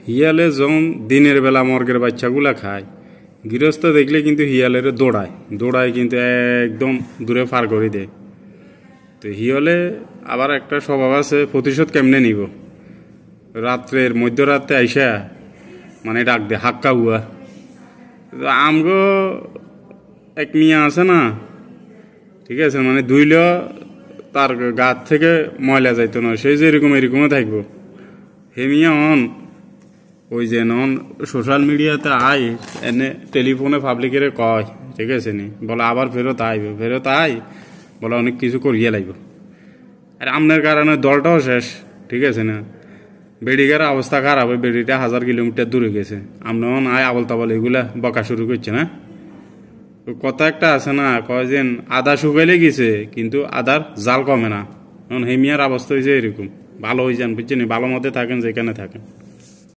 হিয়ালে যখন দিনের বেলা মর্গের বাচ্চাগুলা খায়, গৃহস্থ দেখলে কিন্তু হিয়ালের দৌড়ায় কিন্তু একদম দূরে পার করে দেয়। তো হিয়ালে আবার একটা স্বভাব আছে, প্রতিশোধ কেমনে নিব, রাত্রের মধ্যরাতে আইসা মানে ডাক দে হাক্কা হুয়া। আমগো এক মিয়া আছে না, ঠিক আছে, মানে ধুইলেও তার গাত থেকে ময়লা যাইতো না, সেই যে এরকমও থাকবো। হে মিয়া ওই যে সোশ্যাল মিডিয়াতে আয় এনে টেলিফোনে পাবলিকের কয়, ঠিক আছে নি, বলে আবার ফেরত বলে অনেক কিছু করিয়ে লাগব। আর আপনার কারণে দলটাও শেষ, ঠিক আছে না। বেডিগার অবস্থা খারাপ, বেডিটা 1000 কিলোমিটার দূরে গেছে, আপনার আয় আবল তাবল এগুলা বকা শুরু করছে না। কথা একটা আছে না, কয় যে আদা শুকাইলে গেছে কিন্তু আদার জাল কমে না। হেমিয়ার অবস্থা হয়েছে এরকম। ভালো হয়ে যান, বুঝছেন, ভালো মতে থাকেন যেখানে থাকেন।